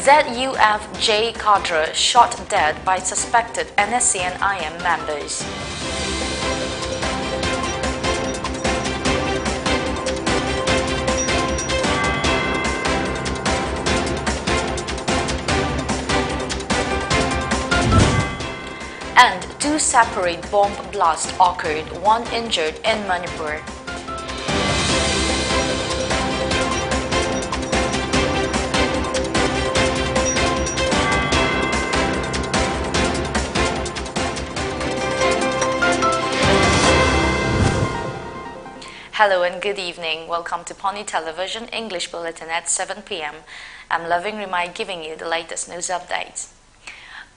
ZUFJ cadre shot dead by suspected NSC and IM members. And two separate bomb blasts occurred, one injured in Manipur. Hello and good evening. Welcome to Pony Television English Bulletin at 7 p.m. I'm Loving Rimai giving you the latest news updates.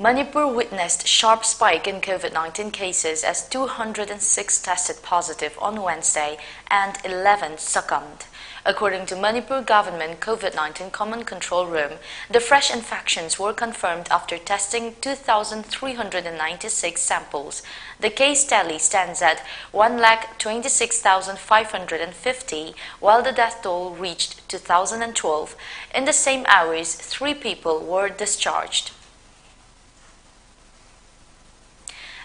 Manipur witnessed sharp spike in COVID-19 cases as 206 tested positive on Wednesday and 11 succumbed. According to Manipur Government COVID-19 Common Control Room, the fresh infections were confirmed after testing 2,396 samples. The case tally stands at 1,26,550, while the death toll reached 2,012. In the same hours, 3 people were discharged.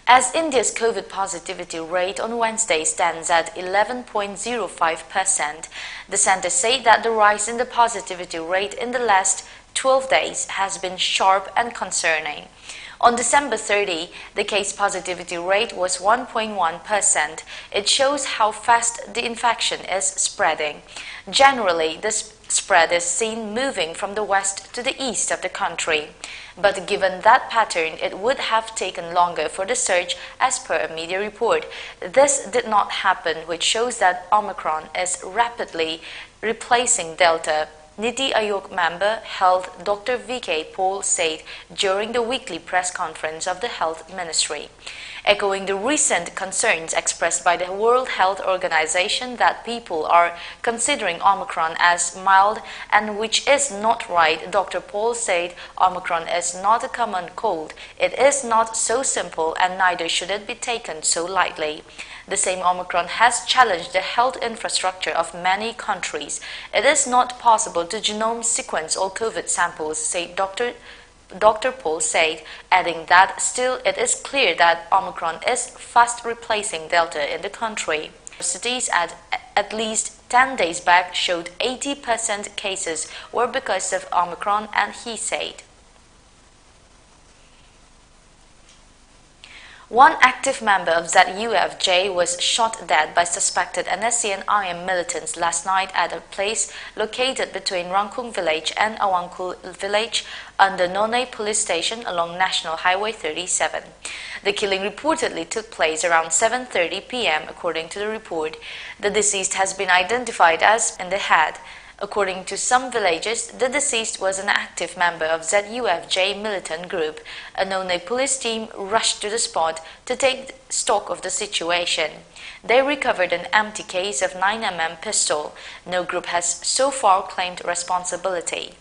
As India's COVID positivity rate on Wednesday stands at 11.05%, the centre said that the rise in the positivity rate in the last 12 days has been sharp and concerning. On December 30, the case positivity rate was 1.1%. It shows how fast the infection is spreading. Generally, this spread is seen moving from the west to the east of the country. But given that pattern, it would have taken longer for the surge as per a media report. This did not happen, which shows that Omicron is rapidly replacing Delta. Niti Aayog member Health Dr. V.K. Paul said during the weekly press conference of the Health Ministry, echoing the recent concerns expressed by the World Health Organization that people are considering Omicron as mild, and which is not right. Dr. Paul said Omicron is not a common cold. It is not so simple, and neither should it be taken so lightly. The same Omicron has challenged the health infrastructure of many countries. It is not possible to genome sequence all COVID samples, said Dr. Paul said, adding that still it is clear that Omicron is fast replacing Delta in the country. Cities at least 10 days back showed 80% cases were because of Omicron, and he said, one active member of ZUFJ was shot dead by suspected NSC and IM militants last night at a place located between Rangkung village and Awangkul village under Nonay police station along National Highway 37. The killing reportedly took place around 7:30 p.m. according to the report. The deceased has been identified as in the head. According to some villagers, the deceased was an active member of ZUFJ militant group. A Nonay police team rushed to the spot to take stock of the situation. They recovered an empty case of 9mm pistol. No group has so far claimed responsibility.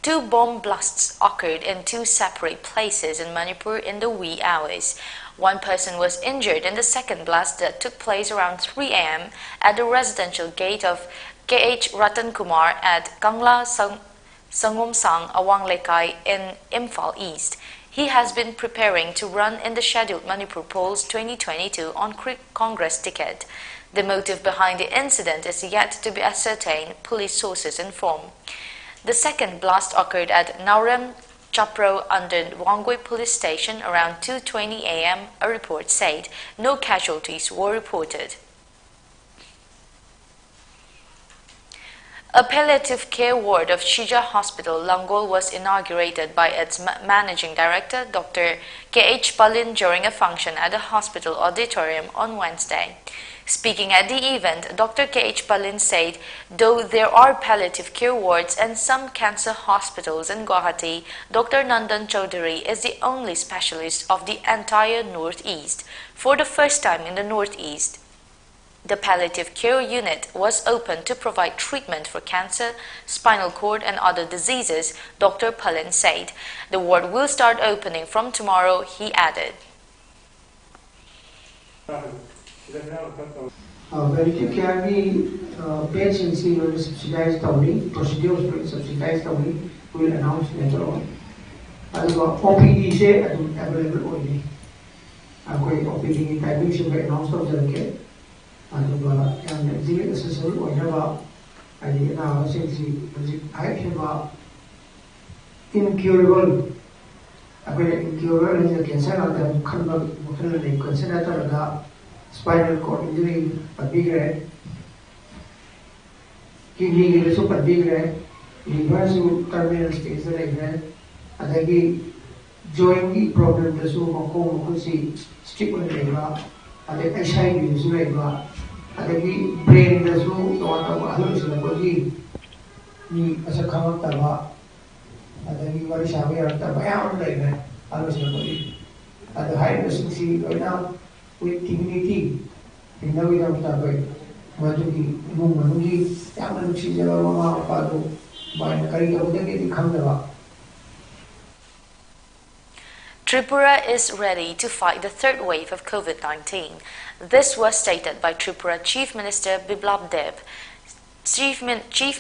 Two bomb blasts occurred in two separate places in Manipur in the wee hours. One person was injured in the second blast that took place around 3 a.m. at the residential gate of KH Ratan Kumar at Kangla Sangomsang Awang Lekai in Imphal East. He has been preparing to run in the scheduled Manipur polls 2022 on Congress ticket. The motive behind the incident is yet to be ascertained, police sources inform. The second blast occurred at Nauram Chapro under Wangui police station around 2:20 a.m. A report said no casualties were reported. A palliative care ward of Shija Hospital, Langol, was inaugurated by its managing director, Dr. K.H. Palin, during a function at the hospital auditorium on Wednesday. Speaking at the event, Dr. K.H. Palin said, though there are palliative care wards and some cancer hospitals in Guwahati, Dr. Nandan Chaudhary is the only specialist of the entire Northeast. For the first time in the Northeast, the palliative care unit was opened to provide treatment for cancer, spinal cord and other diseases, Dr. Palin said. The ward will start opening from tomorrow, he added. Palliative care patients will subsidized only, procedures will subsidized only, will announce later on. OPD say available only. OPD timing should be announced of the care. And the necessary whenever I did now since I have incurable. Incurable is a cancer of the consider spinal cord injury, a big red. Kidney is super big red. Liver terminal stage like that. And joint problem the so called stick on the liver. And the SID is liver. And brain the so what others in the body. As a common taba. And very shabby at the bayan like that. Others in the body. And the high efficiency right now with dignity. In the way of the Majuki, Mumanuki, Yamanuchi, Mama, Pado, by Kari, come the Tripura is ready to fight the third wave of COVID-19. This was stated by Tripura Chief Minister Biplab Deb. Chief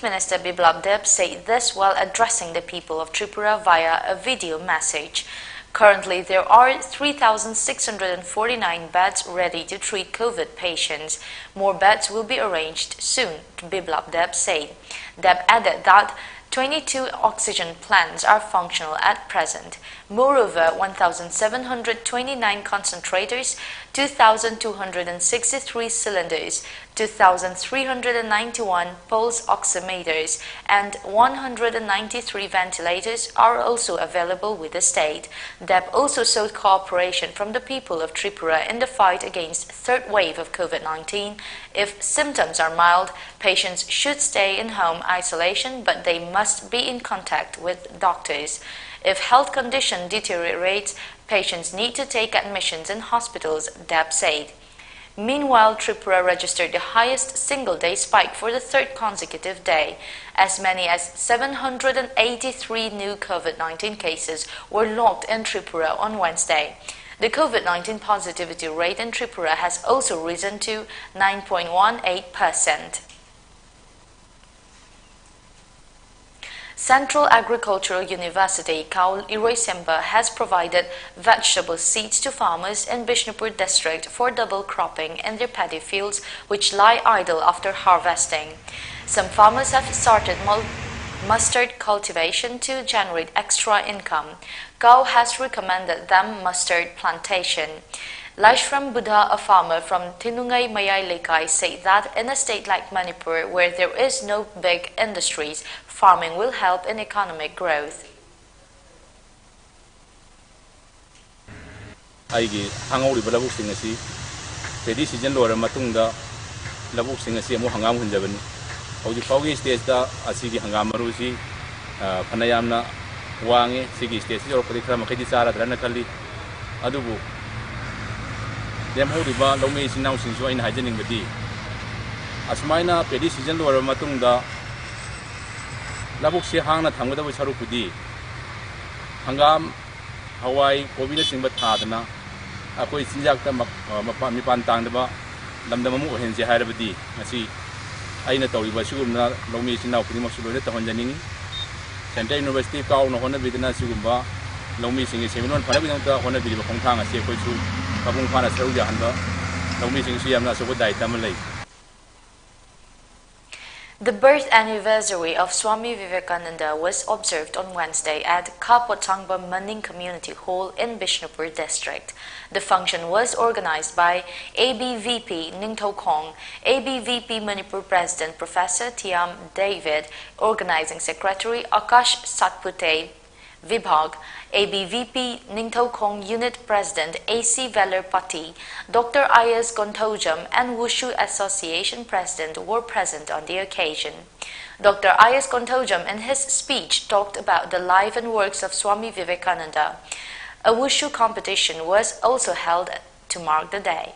Minister Biplab Deb said this while addressing the people of Tripura via a video message. Currently, there are 3,649 beds ready to treat COVID patients. More beds will be arranged soon, Biplab Deb said. Deb added that 22 oxygen plants are functional at present. Moreover, 1,729 concentrators, 2,263 cylinders, 2,391 pulse oximeters, and 193 ventilators are also available with the state. DEP also sought cooperation from the people of Tripura in the fight against third wave of COVID-19. If symptoms are mild, patients should stay in home isolation, but they must be in contact with doctors. If health condition deteriorates, patients need to take admissions in hospitals, DEP said. Meanwhile, Tripura registered the highest single-day spike for the third consecutive day. As many as 783 new COVID-19 cases were logged in Tripura on Wednesday. The COVID-19 positivity rate in Tripura has also risen to 9.18%. Central Agricultural University Kaul Iroisemba has provided vegetable seeds to farmers in Bishnupur district for double cropping in their paddy fields which lie idle after harvesting. Some farmers have started mustard cultivation to generate extra income. Kaul has recommended them mustard plantation. Laishram Buddha, a farmer from Tinungay Mayay Lekai, said that in a state like Manipur, where there is no big industries, farming will help in economic growth. Aigi hangauri balabuk singasi pedi season lora matungda labuk singasi amu hangam hunjabani hoji paugi stage da asigi hangam marusi phanayamna wange sigi stage jor kodi khara makhidi sara drana kali adubu dem hori ba lome sinau sinsu aina hajening badi asmaina pedi season lora matungda labuk si hangna thangda bu saru kudi hangam Hawaii Covid sing bat thadna akoi sinjak ta mipan tangdaba lamdam mu henje hairabadi asi aina tawriba sigumna lomi sinau kudi masulore tahonjaning Central University kaw no hona bidna sigumba lomi singi seminon phara bidang ta hona bidiba khongthang asi koi chu kabung phana saru ja hanba lomi sing siyamna so dai tamalai. The birth anniversary of Swami Vivekananda was observed on Wednesday at Kapotangba Maning Community Hall in Bishnupur district. The function was organized by ABVP Ningtho Kong, ABVP Manipur President Professor Tiam David, Organizing Secretary Akash Satpute Vibhag, ABVP Ningtho Kong Unit President AC Veller Pati, Dr. Ayas Gontojam and Wushu Association President were present on the occasion. Dr. Ayas Gontojam in his speech talked about the life and works of Swami Vivekananda. A Wushu competition was also held to mark the day.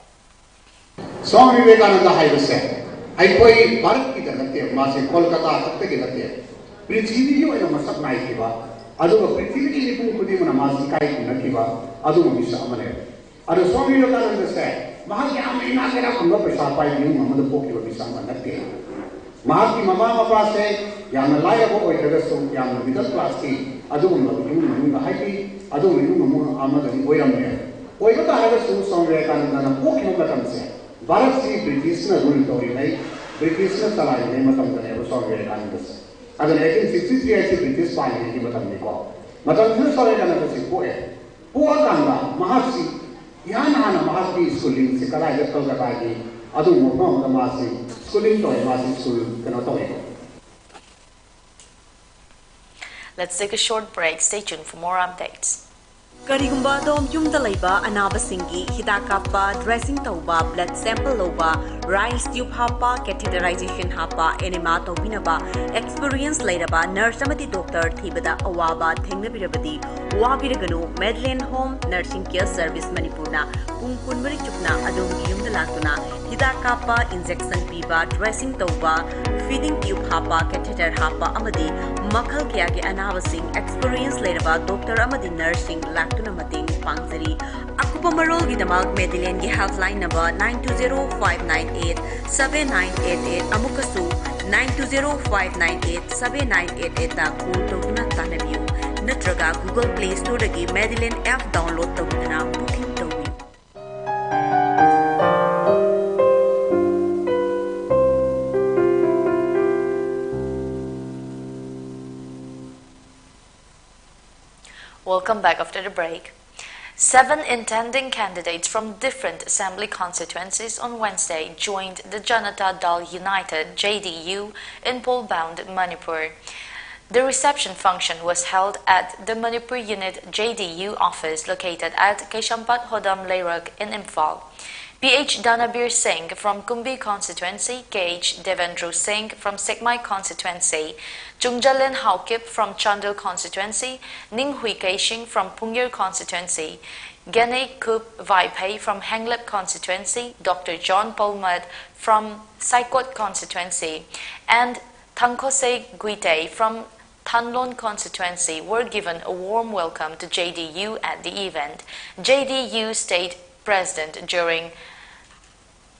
Swami Vivekananda haibase aikoi Bharat ki janate mase Kolkata hatte ki janate prithvi yo ena masak nai kiba aduga prithvi ki pung kudi mana masi kai nakiba aduga misa amane adu Swami Vivekananda said mahal yang ina kira kanggo pesa pai ni mamadu poki wa bisa manate mahal ki mama mapa se yang laya ko oi daga so yang middle class ki adu mo ni ni ga hai adu ni mo amadu ni oi ramne oi ga daga so song re kan na poki mo ka tamse Bharat से British ने rule तोड़ी नहीं British ने चलाई नहीं मतलब करने वो सॉरी है कान दस अगर 1863 ऐसी ब्रिटिश पाली की मतलब नहीं को मतलब जो सॉरी करने को सिर्फ वो कांगा महासी यहाँ ना महासी स्कूलिंग से कला है तो कला की अदु मोटा मोटा महासी स्कूलिंग तो है महासी स्कूल करना तो है Let's take a short break. Stay tuned for more updates. Karigumba dom yumda laiba anaba singi hidakapa dressing tauba blood sample loba rice tube hapa catheterization hapa enema tobinaba experience lairaba nurse amati doctor thibada awaba thengnabirabadi wabiraganu Medlin Home Nursing Care Service Manipurna pungkunmari chukna adom yumda latuna hidakapa injection piba dressing tauba feeding tube hapa catheter hapa amadi makhal kya ge anaba sing experience lairaba doctor amadi nursing tuna mating pangzari akupa marol gi damag Medellin gi helpline number 9205987988 amukasu 9205987988 ta call tawna tanabiu natraga Google Play Store dagi Medellin app download tawna booking tawi Welcome back after the break. 7 intending candidates from different assembly constituencies on Wednesday joined the Janata Dal United (JDU) in poll-bound Manipur. The reception function was held at the Manipur Unit JDU office located at Keshampat Hodam Leirak in Imphal. PH Danabir Singh from Kumbi constituency, KH Devendra Singh from Sekmai constituency, Chungjalin Haukip from Chandil constituency, Ning Hui Keishing from Punggir constituency, Gene Kup Vaipei from Henglep constituency, Dr. John Polmad from Saikot constituency, and Thankose Guite from Tanlon constituency were given a warm welcome to JDU at the event. JDU State President during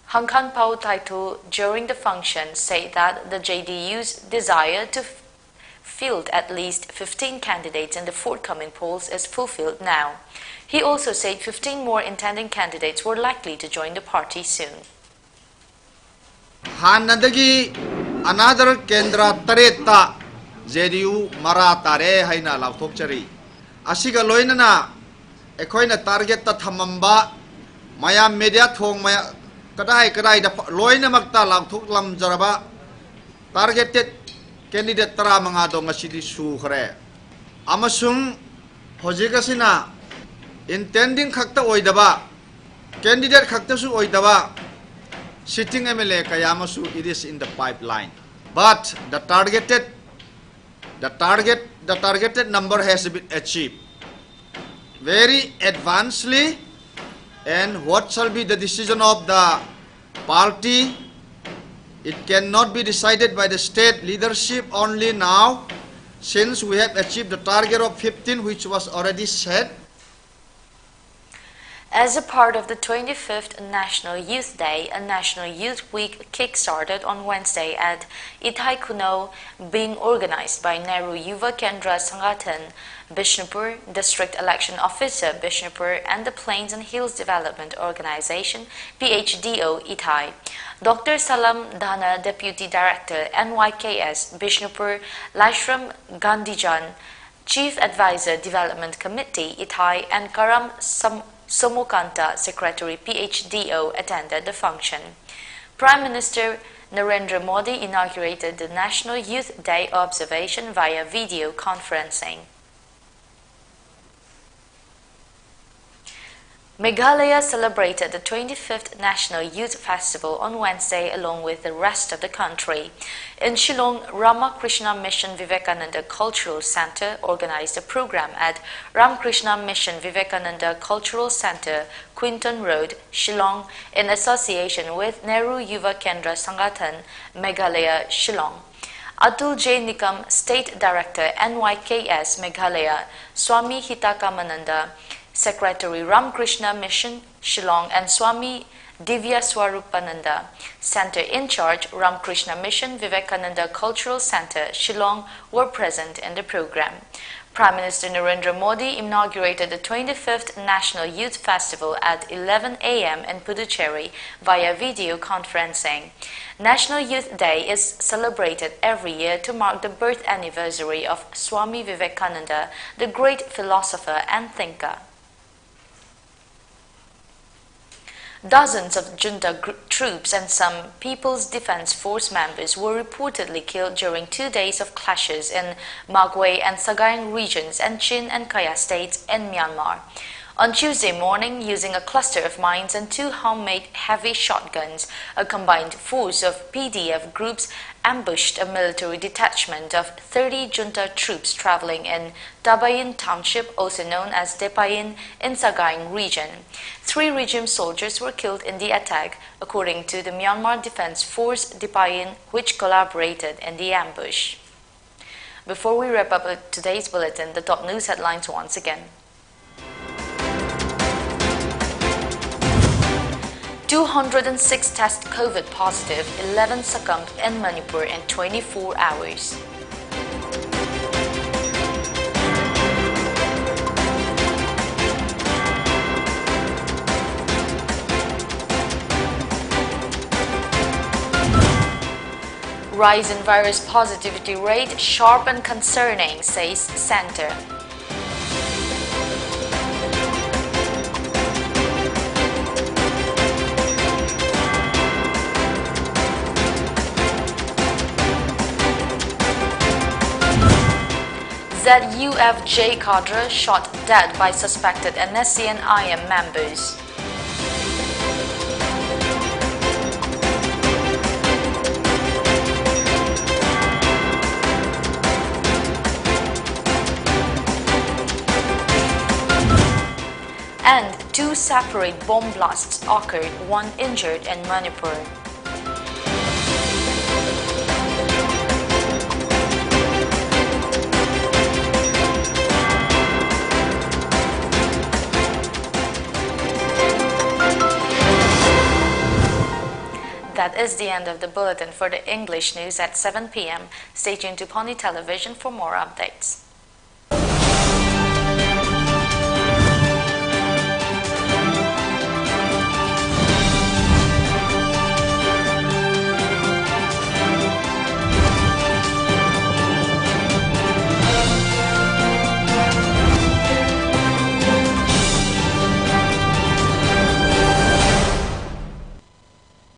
Hangkan Pao Taitu during the function said that the JDU's desire to field at least 15 candidates in the forthcoming polls is fulfilled now. He also said 15 more intending candidates were likely to join the party soon. Hanadagi another Kendra Tareta JDU Mara Tare Haina Lautokchari. Asiga Loinana Ekoina target Tamamba Maya media thong Maya kadai da Loina Makta Lautok Jaraba targeted candidate Tara Mangado Masidi Sukre Amasung Hojigasina intending Kakta Oidaba candidate Kaktasu Oidaba sitting MLA Kayamasu it is in the pipeline. But the targeted number has been achieved very advancedly, and what shall be the decision of the party, it cannot be decided by the state leadership only now, since we have achieved the target of 15 which was already set. As a part of the 25th National Youth Day, a National Youth Week kick-started on Wednesday at Ithay Kuno, being organized by Nehru Yuva Kendra Sangathan, Bishnupur, District Election Officer Bishnupur, and the Plains and Hills Development Organization, PHDO Ithay. Dr. Salam Dana, Deputy Director, NYKS, Bishnupur, Lashram Gandhijan, Chief Advisor, Development Committee, Ithay, and Karam Somokanta, Secretary PHDO, attended the function. Prime Minister Narendra Modi inaugurated the National Youth Day observation via video conferencing. Meghalaya celebrated the 25th National Youth Festival on Wednesday along with the rest of the country. In Shillong, Ramakrishna Mission Vivekananda Cultural Center organized a program at Ramakrishna Mission Vivekananda Cultural Center, Quinton Road, Shillong, in association with Nehru Yuva Kendra Sangathan, Meghalaya, Shillong. Atul J. Nikam, State Director, NYKS Meghalaya, Swami Hitakamananda, Secretary Ramakrishna Mission, Shillong, and Swami Divya Swarupananda. Center in charge, Ramakrishna Mission, Vivekananda Cultural Center, Shillong, were present in the program. Prime Minister Narendra Modi inaugurated the 25th National Youth Festival at 11 a.m. in Puducherry via video conferencing. National Youth Day is celebrated every year to mark the birth anniversary of Swami Vivekananda, the great philosopher and thinker. Dozens of junta troops and some People's Defense Force members were reportedly killed during 2 days of clashes in Magway and Sagaing regions and Chin and Kaya states in Myanmar. On Tuesday morning, using a cluster of mines and 2 homemade heavy shotguns, a combined force of PDF groups ambushed a military detachment of 30 junta troops traveling in Tabayin Township, also known as Depayin, in Sagaing region. 3 regime soldiers were killed in the attack, according to the Myanmar Defense Force Depayin, which collaborated in the ambush. Before we wrap up today's bulletin, the top news headlines once again. 206 test COVID positive, 11 succumbed in Manipur in 24 hours. Rise in virus positivity rate, sharp and concerning, says Center. ZUFJ cadre shot dead by suspected NSC and IM members. And 2 separate bomb blasts occurred, 1 injured in Manipur. That is the end of the bulletin. For the English news at 7 p.m. Stay tuned to Pony Television for more updates.